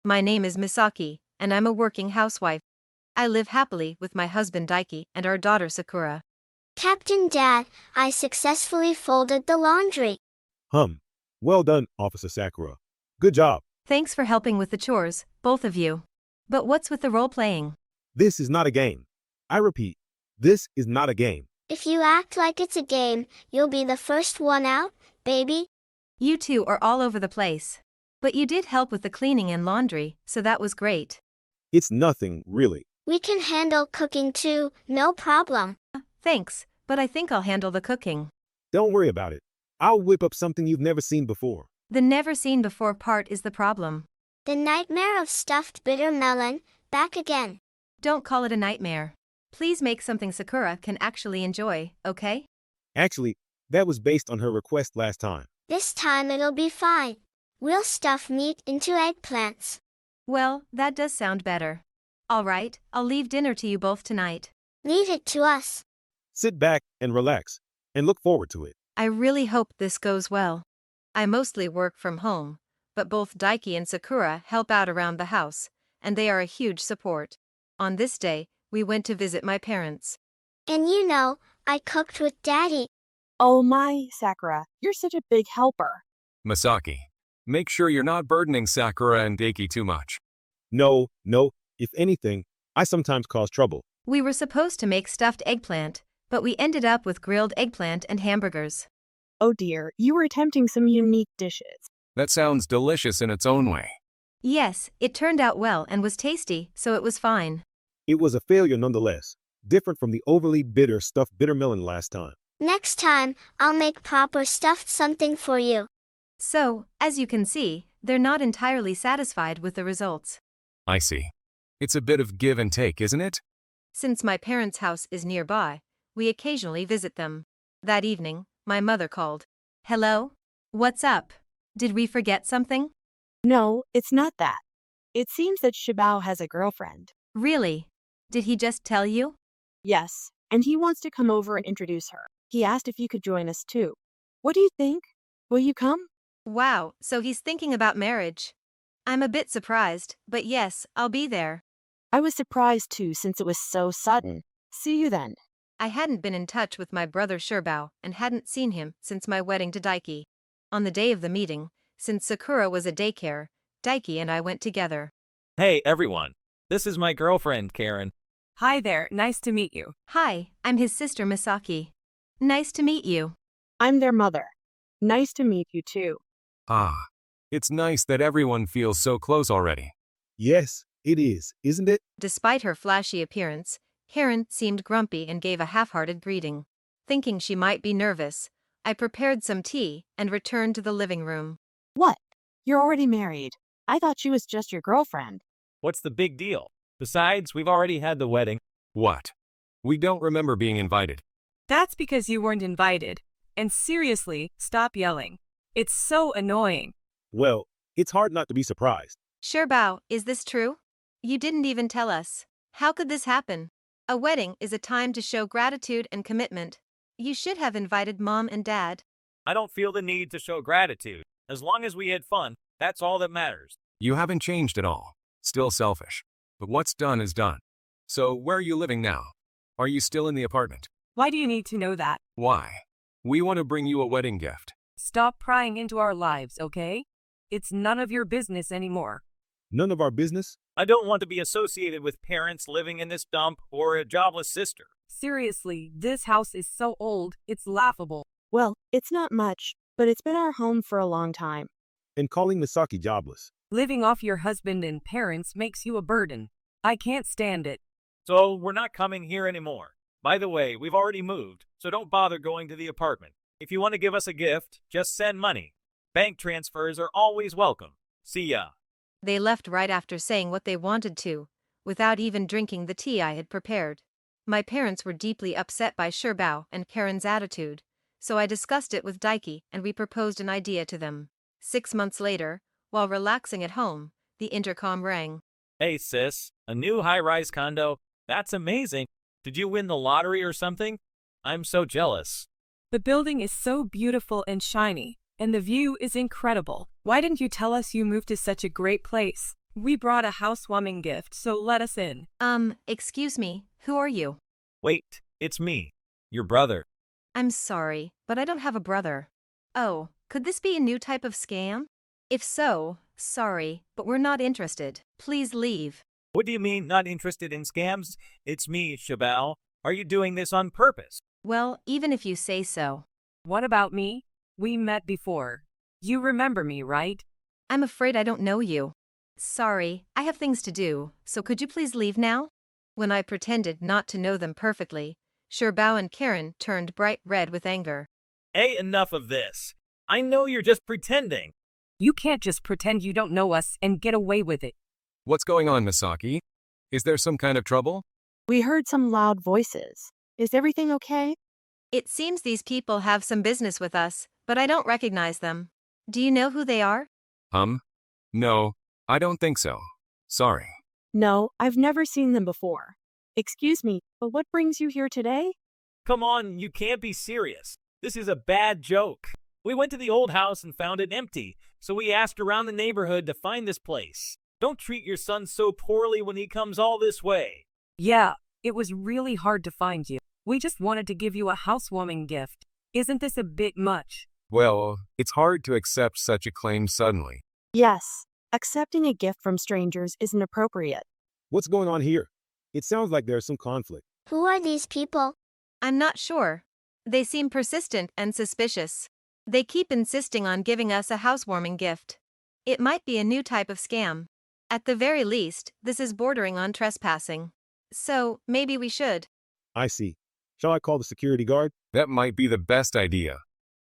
My name is Misaki, and I'm a working housewife. I live happily with my husband Daiki and our daughter Sakura. Captain Dad, I successfully folded the laundry. Well done, Officer Sakura. Good job. Thanks for helping with the chores, both of you. But what's with the role-playing? This is not a game. I repeat, this is not a game. If you act like it's a game, you'll be the first one out, baby. You two are all over the place. But you did help with the cleaning and laundry, so that was great. It's nothing, really. We can handle cooking too, no problem. Thanks, but I think I'll handle the cooking. Don't worry about it. I'll whip up something you've never seen before. The never-seen-before part is the problem. The nightmare of stuffed bitter melon, back again. Don't call it a nightmare. Please make something Sakura can actually enjoy, okay? Actually, that was based on her request last time. This time it'll be fine. We'll stuff meat into eggplants. Well, that does sound better. All right, I'll leave dinner to you both tonight. Leave it to us. Sit back and relax, and look forward to it. I really hope this goes well. I mostly work from home, but both Daiki and Sakura help out around the house, and they are a huge support. On this day, we went to visit my parents. And you know, I cooked with Daddy. Oh my, Sakura, you're such a big helper. Misaki, make sure you're not burdening Sakura and Daiki too much. No, if anything, I sometimes cause trouble. We were supposed to make stuffed eggplant, but we ended up with grilled eggplant and hamburgers. Oh dear, you were attempting some unique dishes. That sounds delicious in its own way. Yes, it turned out well and was tasty, so it was fine. It was a failure nonetheless, different from the overly bitter stuffed bitter melon last time. Next time, I'll make proper stuffed something for you. So, as you can see, they're not entirely satisfied with the results. I see. It's a bit of give and take, isn't it? Since my parents' house is nearby, we occasionally visit them. That evening, my mother called. Hello? What's up? Did we forget something? No, it's not that. It seems that Shibao has a girlfriend. Really? Did he just tell you? Yes, and he wants to come over and introduce her. He asked if you could join us too. What do you think? Will you come? Wow, so he's thinking about marriage. I'm a bit surprised, but yes, I'll be there. I was surprised too since it was so sudden. See you then. I hadn't been in touch with my brother Shirbao and hadn't seen him since my wedding to Daiki. On the day of the meeting, since Sakura was at daycare, Daiki and I went together. Hey everyone, this is my girlfriend Karen. Hi there, nice to meet you. Hi, I'm his sister Misaki. Nice to meet you. I'm their mother. Nice to meet you too. Ah, it's nice that everyone feels so close already. Yes, it is, isn't it? Despite her flashy appearance, Karen seemed grumpy and gave a half-hearted greeting. Thinking she might be nervous, I prepared some tea and returned to the living room. What? You're already married. I thought she was just your girlfriend. What's the big deal? Besides, we've already had the wedding. What? We don't remember being invited. That's because you weren't invited. And seriously, stop yelling. It's so annoying. Well, it's hard not to be surprised. Shirbao, is this true? You didn't even tell us. How could this happen? A wedding is a time to show gratitude and commitment. You should have invited Mom and Dad. I don't feel the need to show gratitude. As long as we had fun, that's all that matters. You haven't changed at all. Still selfish. But what's done is done. So, where are you living now? Are you still in the apartment? Why do you need to know that? Why? We want to bring you a wedding gift. Stop prying into our lives, okay? It's none of your business anymore. None of our business? I don't want to be associated with parents living in this dump or a jobless sister. Seriously, this house is so old, it's laughable. Well, it's not much, but it's been our home for a long time. And calling Misaki jobless. Living off your husband and parents makes you a burden. I can't stand it. So, we're not coming here anymore. By the way, we've already moved, so don't bother going to the apartment. If you want to give us a gift, just send money. Bank transfers are always welcome. See ya. They left right after saying what they wanted to, without even drinking the tea I had prepared. My parents were deeply upset by Shirbao and Karen's attitude, so I discussed it with Daiki and we proposed an idea to them. 6 months later, while relaxing at home, the intercom rang. Hey sis, a new high-rise condo? That's amazing. Did you win the lottery or something? I'm so jealous. The building is so beautiful and shiny, and the view is incredible. Why didn't you tell us you moved to such a great place? We brought a housewarming gift, so let us in. Excuse me, who are you? Wait, it's me, your brother. I'm sorry, but I don't have a brother. Oh, could this be a new type of scam? If so, sorry, but we're not interested. Please leave. What do you mean, not interested in scams? It's me, Shabal. Are you doing this on purpose? Well, even if you say so. What about me? We met before. You remember me, right? I'm afraid I don't know you. Sorry, I have things to do, so could you please leave now? When I pretended not to know them perfectly, Sherbao and Karen turned bright red with anger. Hey, enough of this. I know you're just pretending. You can't just pretend you don't know us and get away with it. What's going on, Misaki? Is there some kind of trouble? We heard some loud voices. Is everything okay? It seems these people have some business with us, but I don't recognize them. Do you know who they are? No, I don't think so. Sorry. No, I've never seen them before. Excuse me, but what brings you here today? Come on, you can't be serious. This is a bad joke. We went to the old house and found it empty, so we asked around the neighborhood to find this place. Don't treat your son so poorly when he comes all this way. Yeah, it was really hard to find you. We just wanted to give you a housewarming gift. Isn't this a bit much? Well, it's hard to accept such a claim suddenly. Yes, accepting a gift from strangers isn't appropriate. What's going on here? It sounds like there's some conflict. Who are these people? I'm not sure. They seem persistent and suspicious. They keep insisting on giving us a housewarming gift. It might be a new type of scam. At the very least, this is bordering on trespassing. So, maybe we should. I see. Shall I call the security guard? That might be the best idea.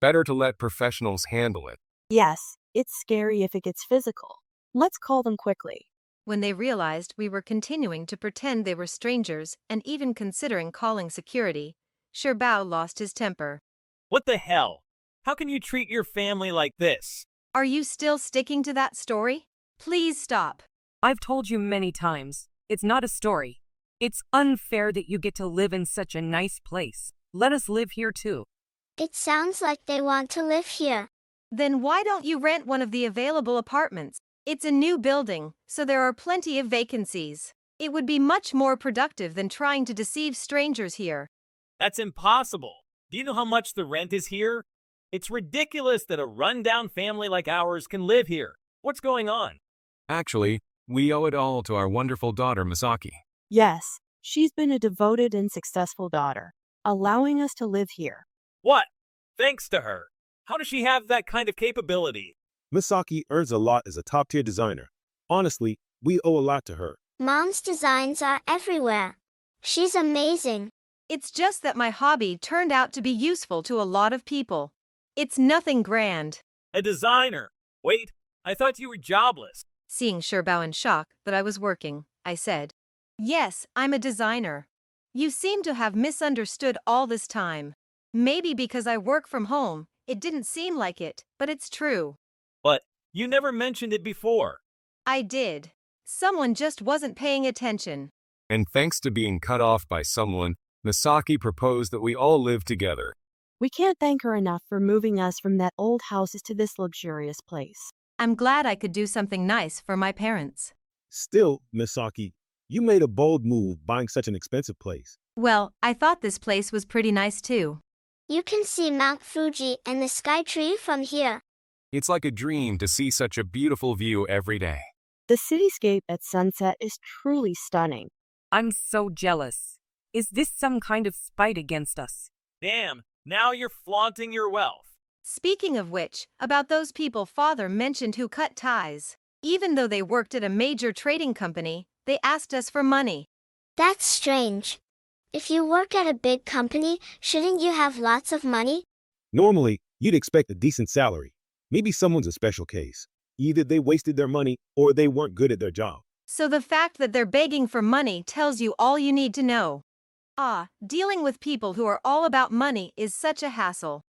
Better to let professionals handle it. Yes, it's scary if it gets physical. Let's call them quickly. When they realized we were continuing to pretend they were strangers and even considering calling security, Sherbao lost his temper. What the hell? How can you treat your family like this? Are you still sticking to that story? Please stop. I've told you many times. It's not a story. It's unfair that you get to live in such a nice place. Let us live here too. It sounds like they want to live here. Then why don't you rent one of the available apartments? It's a new building, so there are plenty of vacancies. It would be much more productive than trying to deceive strangers here. That's impossible. Do you know how much the rent is here? It's ridiculous that a rundown family like ours can live here. What's going on? Actually, we owe it all to our wonderful daughter, Misaki. Yes, she's been a devoted and successful daughter, allowing us to live here. What? Thanks to her. How does she have that kind of capability? Misaki earns a lot as a top-tier designer. Honestly, we owe a lot to her. Mom's designs are everywhere. She's amazing. It's just that my hobby turned out to be useful to a lot of people. It's nothing grand. A designer. Wait, I thought you were jobless. Seeing Sherbao in shock that I was working, I said, "Yes, I'm a designer. You seem to have misunderstood all this time. Maybe because I work from home, it didn't seem like it, but it's true." But you never mentioned it before. I did. Someone just wasn't paying attention. And thanks to being cut off by someone, Misaki proposed that we all live together. We can't thank her enough for moving us from that old house to this luxurious place. I'm glad I could do something nice for my parents. Still, Misaki, you made a bold move buying such an expensive place. Well, I thought this place was pretty nice too. You can see Mount Fuji and the sky tree from here. It's like a dream to see such a beautiful view every day. The cityscape at sunset is truly stunning. I'm so jealous. Is this some kind of spite against us? Damn, now you're flaunting your wealth. Speaking of which, about those people Father mentioned who cut ties. Even though they worked at a major trading company, they asked us for money. That's strange. If you work at a big company, shouldn't you have lots of money? Normally, you'd expect a decent salary. Maybe someone's a special case. Either they wasted their money or they weren't good at their job. So the fact that they're begging for money tells you all you need to know. Dealing with people who are all about money is such a hassle.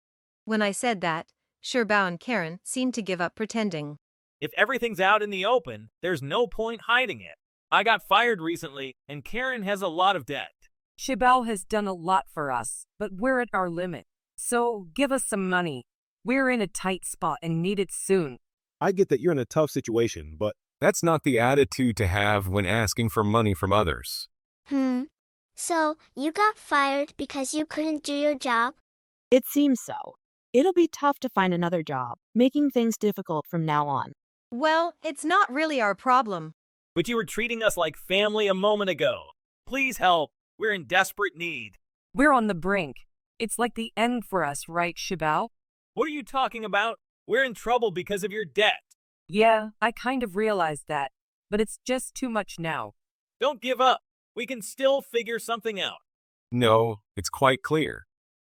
When I said that, Sherbao and Karen seemed to give up pretending. If everything's out in the open, there's no point hiding it. I got fired recently, and Karen has a lot of debt. Shibao has done a lot for us, but we're at our limit. So give us some money. We're in a tight spot and need it soon. I get that you're in a tough situation, but That's not the attitude to have when asking for money from others. So, you got fired because you couldn't do your job? It seems so. It'll be tough to find another job, making things difficult from now on. Well, it's not really our problem. But you were treating us like family a moment ago. Please help. We're in desperate need. We're on the brink. It's like the end for us, right, Shibao? What are you talking about? We're in trouble because of your debt. Yeah, I kind of realized that, but it's just too much now. Don't give up. We can still figure something out. No, it's quite clear.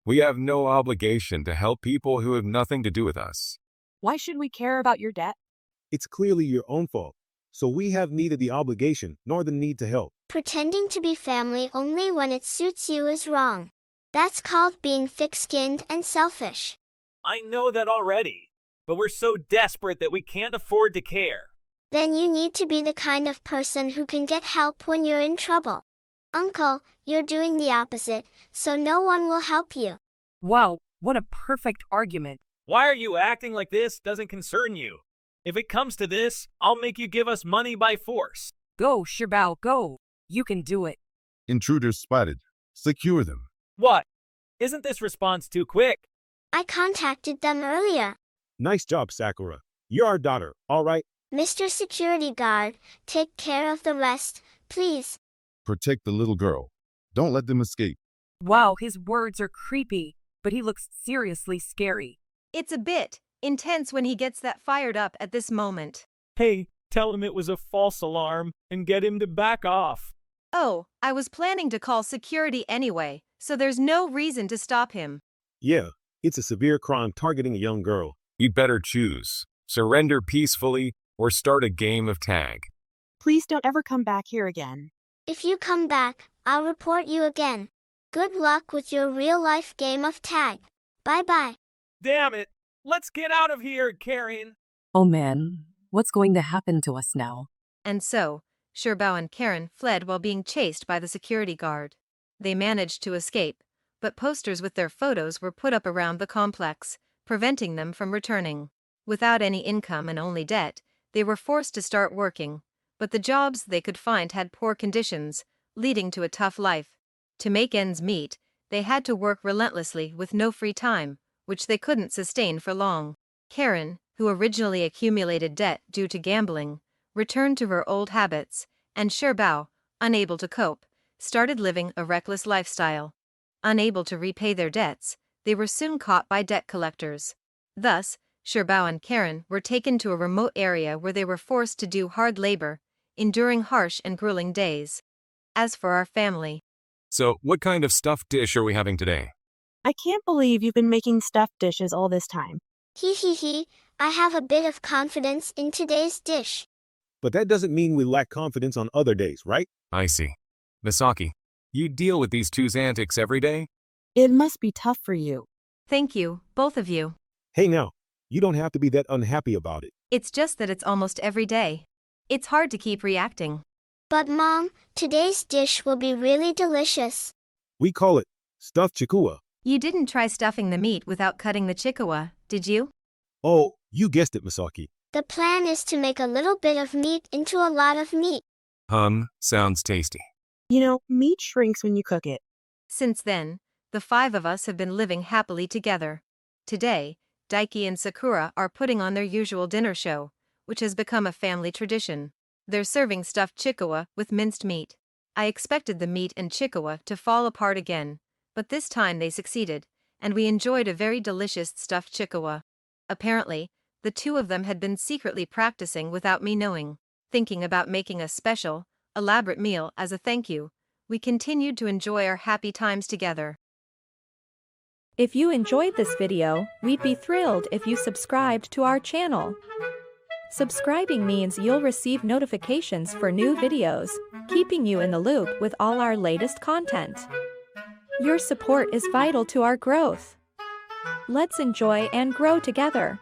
We have no obligation to help people who have nothing to do with us. Why should we care about your debt? It's clearly your own fault, so we have neither the obligation nor the need to help. Pretending to be family only when it suits you is wrong. That's called being thick-skinned and selfish. I know that already, but we're so desperate that we can't afford to care. Then you need to be the kind of person who can get help when you're in trouble. Uncle, you're doing the opposite, so no one will help you. Wow, what a perfect argument. Why are you acting like this doesn't concern you? If it comes to this, I'll make you give us money by force. Go, Shibao, go. You can do it. Intruders spotted. Secure them. What? Isn't this response too quick? I contacted them earlier. Nice job, Sakura. You're our daughter, all right? Mr. Security Guard, take care of the rest, please. Protect the little girl. Don't let them escape. Wow, his words are creepy, but he looks seriously scary. It's a bit intense when he gets that fired up at this moment. Hey, tell him it was a false alarm and get him to back off. Oh, I was planning to call security anyway, so there's no reason to stop him. Yeah, it's a severe crime targeting a young girl. You'd better choose. Surrender peacefully or start a game of tag. Please don't ever come back here again. If you come back, I'll report you again. Good luck with your real-life game of tag. Bye-bye. Damn it! Let's get out of here, Karen! Oh man, what's going to happen to us now? And so, Sherbao and Karen fled while being chased by the security guard. They managed to escape, but posters with their photos were put up around the complex, preventing them from returning. Without any income and only debt, they were forced to start working, but the jobs they could find had poor conditions, leading to a tough life. To make ends meet, they had to work relentlessly with no free time, which they couldn't sustain for long. Karen, who originally accumulated debt due to gambling, returned to her old habits, and Sherbao, unable to cope, started living a reckless lifestyle. Unable to repay their debts, they were soon caught by debt collectors. Thus, Sherbao and Karen were taken to a remote area where they were forced to do hard labor, enduring harsh and grueling days. As for our family, So, what kind of stuffed dish are we having today? I can't believe you've been making stuffed dishes all this time. Hee, I have a bit of confidence in today's dish. But that doesn't mean we lack confidence on other days, right? I see. Misaki, you deal with these two's antics every day? It must be tough for you. thank you, both of you. Hey now, you don't have to be that unhappy about it. It's just that it's almost every day. It's hard to keep reacting. But Mom, today's dish will be really delicious. We call it stuffed chikua. You didn't try stuffing the meat without cutting the chikawa, did you? Oh, you guessed it, Misaki. The plan is to make a little bit of meat into a lot of meat. Sounds tasty. You know, meat shrinks when you cook it. Since then, the 5 of us have been living happily together. Today, Daiki and Sakura are putting on their usual dinner show, which has become a family tradition. They're serving stuffed chikawa with minced meat. I expected the meat and chikawa to fall apart again, but this time they succeeded, and we enjoyed a very delicious stuffed chikawa. Apparently, the 2 of them had been secretly practicing without me knowing. Thinking about making a special, elaborate meal as a thank you, we continued to enjoy our happy times together. If you enjoyed this video, we'd be thrilled if you subscribed to our channel. Subscribing means you'll receive notifications for new videos, keeping you in the loop with all our latest content. Your support is vital to our growth. Let's enjoy and grow together.